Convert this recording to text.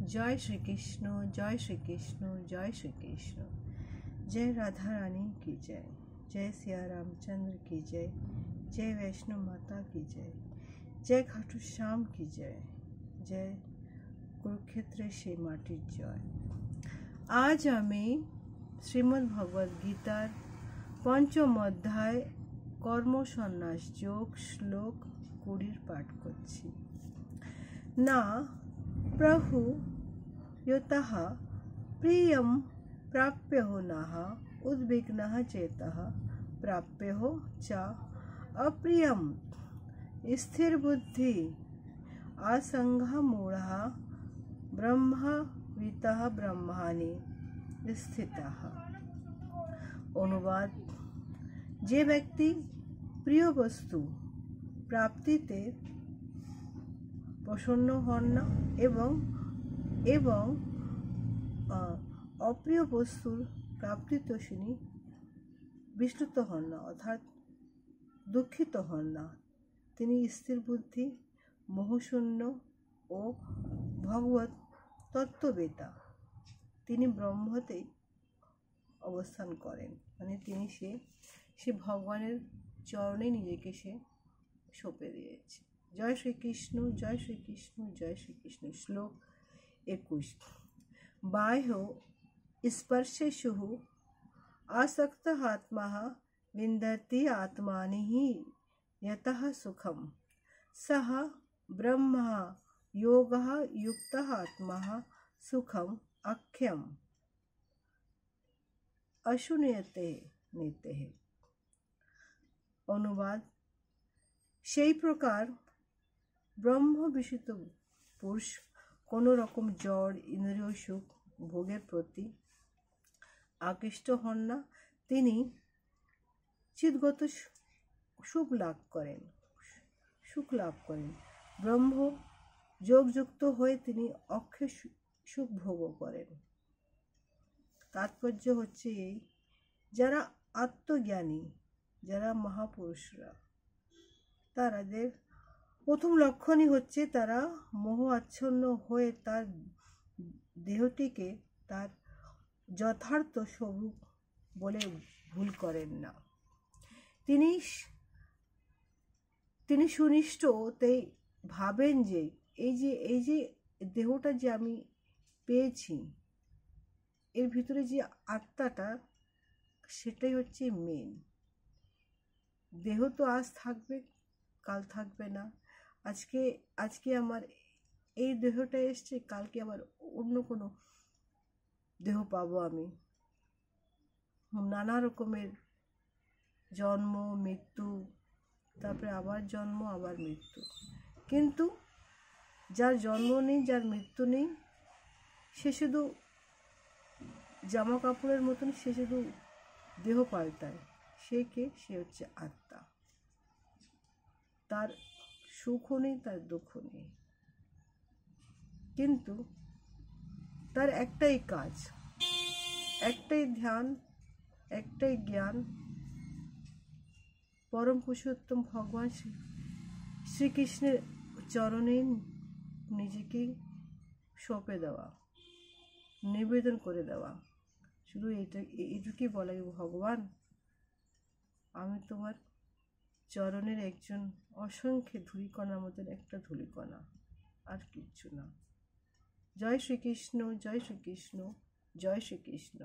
जय श्री कृष्ण, जय श्री कृष्ण, जय श्री कृष्ण। जय राधा रानी की जय, जय सिया रामचंद्र की जय, जय वैष्णो माता की जय, जय खाटू श्याम की जय, जय कुरुक्षेत्र से माटिर जय। आज आमी श्रीमद् भगवद गीतार पंचम अध्याय कर्म सन्यास योग श्लोक 20 पाठ करछि। ना प्रभु यतः प्रियं प्राप्यो नः उद्विग्नः चेतः प्राप्यो च अप्रियं स्थिर बुद्धि असंगः मूढ़ः ब्रह्मवितः ब्रह्माणि स्थितः। অনুবাদ, যে ব্যক্তি প্রিয় বস্তু প্রাপ্তিতে প্রসন্ন হন না এবং অপ্রিয় বস্তুর প্রাপ্তিতে তিনি বিস্মিত হন না, অর্থাৎ দুঃখিত হন না, তিনি স্থির বুদ্ধি, মোহশূন্য ও ভগবত তত্ত্ববেতা। তিনি ব্রহ্মতেই অবস্থান করেন, মানে তিনি সে ভগবানের চরণে নিজেকে সে সঁপে দিয়েছে। জয় শ্রীকৃষ্ণ, জয় শ্রীকৃষ্ণ, জয় শ্রীকৃষ্ণ। শ্লোক 21। बाह्यो स्पर्शेषु आसक्तः आत्मा विन्दति आत्मानि यतः सुखं सः ब्रह्म योगः युक्तः आत्मा सुखम अख्यम अशुन्यते नीते। অনুবাদ, সেই প্রকার ব্রহ্ম বিশুদ্ধ পুরুষ কোনো রকম জড় ইন্দ্রিয় সুখ ভোগের প্রতি আকৃষ্ট হন না, তিনি চিৎগত সুখ লাভ করেন। ব্রহ্ম যোগযুক্ত হয়ে তিনি অক্ষয় সুখ ভোগ করেন। তাৎপর্য হচ্ছে এই, যারা আত্মজ্ঞানী, যারা মহাপুরুষরা, তাদের প্রথম লক্ষণই হচ্ছে তারা মোহ আচ্ছন্ন হয়ে তার দেহটিকে তার যথার্থ স্বরূপ বলে ভুল করেন না। তিনি সুনিষ্ঠতেই ভাবেন যে এই যে দেহটা যে আমি পেয়েছি, এর ভিতরে যে আত্মাটা, সেটাই হচ্ছে মেন। দেহ তো আজ থাকবে, কাল থাকবে না। আজকে আমার এই দেহটা এসছে, কালকে আবার অন্য কোনো দেহ পাবো আমি। নানা রকমের জন্ম মৃত্যু, তারপরে আবার জন্ম আবার মৃত্যু। কিন্তু যার জন্ম নেই, যার মৃত্যু নেই, সে শুধু জামা কাপড়ের মতন, সে শুধু দেহ পাল্টায়। সে হচ্ছে আত্মা। তার সুখও নেই, তার দুঃখ নেই, কিন্তু তার একটাই কাজ, একটাই ধ্যান, একটাই জ্ঞান, পরম পুরুষোত্তম ভগবান শ্রীকৃষ্ণের চরণে নিজেকে সঁপে দেওয়া, নিবেদন করে দেওয়া। শুধু এইটুকুই বলা, ভগবান আমি তোমার চরণের একজন অসংখ্য ধূলিকণার মতন একটা ধূলিকণা, আর কিচ্ছু না। জয় শ্রীকৃষ্ণ, জয় শ্রীকৃষ্ণ, জয় শ্রীকৃষ্ণ।